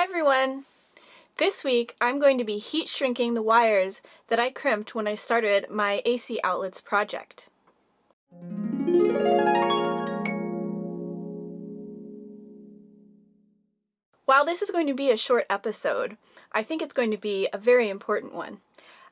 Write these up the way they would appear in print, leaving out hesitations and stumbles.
everyone! This week I'm going to be heat shrinking the wires that I crimped when I started my AC outlets project. While this is going to be a short episode, I think it's going to be a very important one.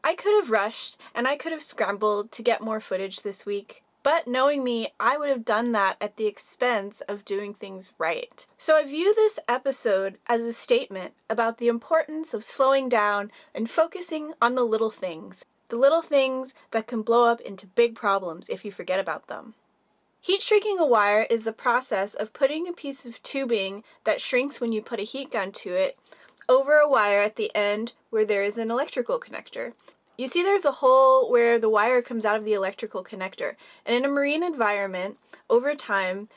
I could have rushed and I could have scrambled to get more footage this week, but knowing me, I would have done that at the expense of doing things right. So I view this episode as a statement about the importance of slowing down and focusing on the little things that can blow up into big problems if you forget about them. Heat shrinking a wire is the process of putting a piece of tubing that shrinks when you put a heat gun to it over a wire at the end where there is an electrical connector. You see there's a hole where the wire comes out of the electrical connector, and in a marine environment, over time,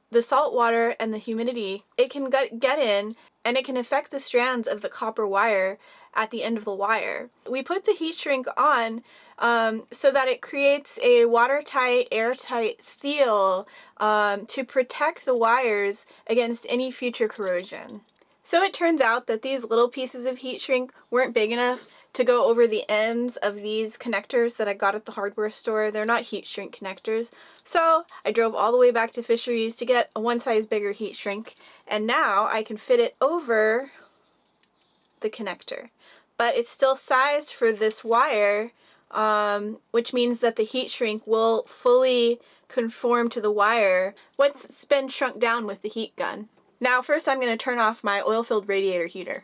the salt water and the humidity, it can get in and it can affect the strands of the copper wire at the end of the wire. We put the heat shrink on so that it creates a watertight, airtight seal to protect the wires against any future corrosion. So it turns out that these little pieces of heat shrink weren't big enough to go over the ends of these connectors that I got at the hardware store. They're not heat shrink connectors. So I drove all the way back to Fisheries to get a one size bigger heat shrink, and now I can fit it over the connector. But it's still sized for this wire, which means that the heat shrink will fully conform to the wire once it's been shrunk down with the heat gun. Now first I'm going to turn off my oil-filled radiator heater.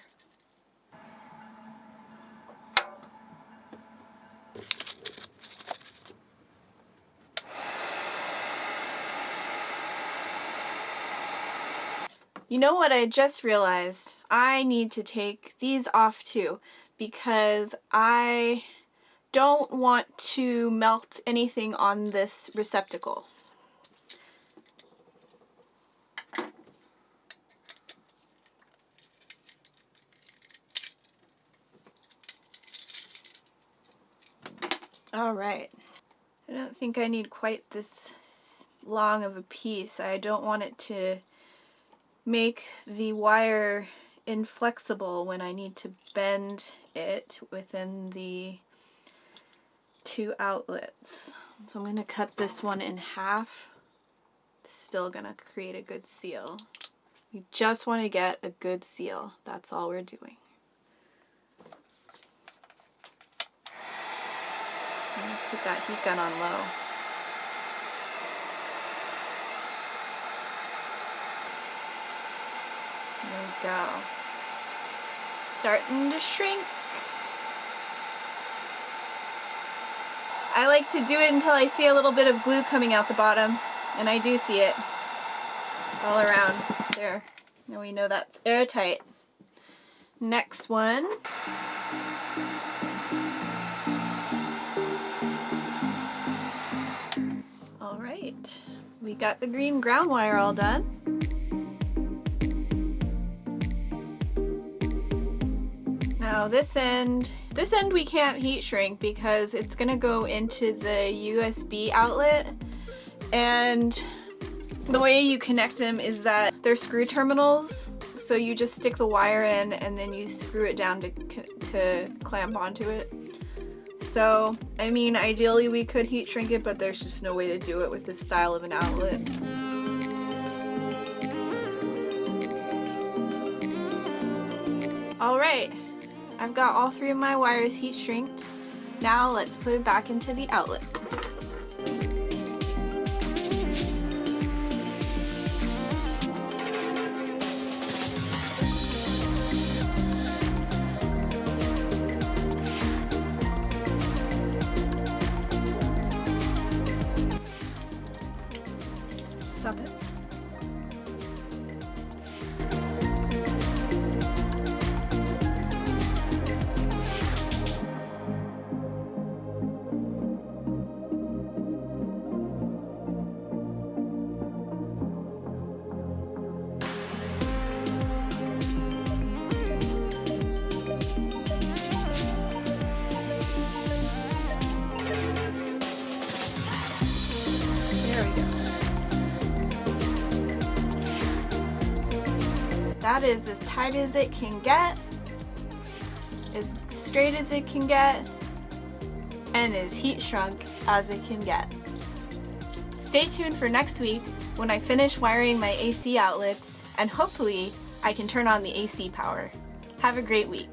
You know what I just realized? I need to take these off too, because I don't want to melt anything on this receptacle. Alright, I don't think I need quite this long of a piece. I don't want it to make the wire inflexible when I need to bend it within the two outlets. So I'm going to cut this one in half. Still going to create a good seal. You just want to get a good seal. That's all we're doing. I'm going to put that heat gun on low. There we go. Starting to shrink. I like to do it until I see a little bit of glue coming out the bottom, and I do see it all around there. Now we know that's airtight. Next one. Alright, we got the green ground wire all done. Now this end we can't heat shrink because it's gonna go into the USB outlet, and the way you connect them is that they're screw terminals, so you just stick the wire in and then you screw it down to clamp onto it. So, I mean, ideally we could heat shrink it, but there's just no way to do it with this style of an outlet. Alright, I've got all three of my wires heat shrinked. Now let's put it back into the outlet. Stop it. That is as tight as it can get, as straight as it can get, and as heat shrunk as it can get. Stay tuned for next week when I finish wiring my AC outlets, and hopefully I can turn on the AC power. Have a great week.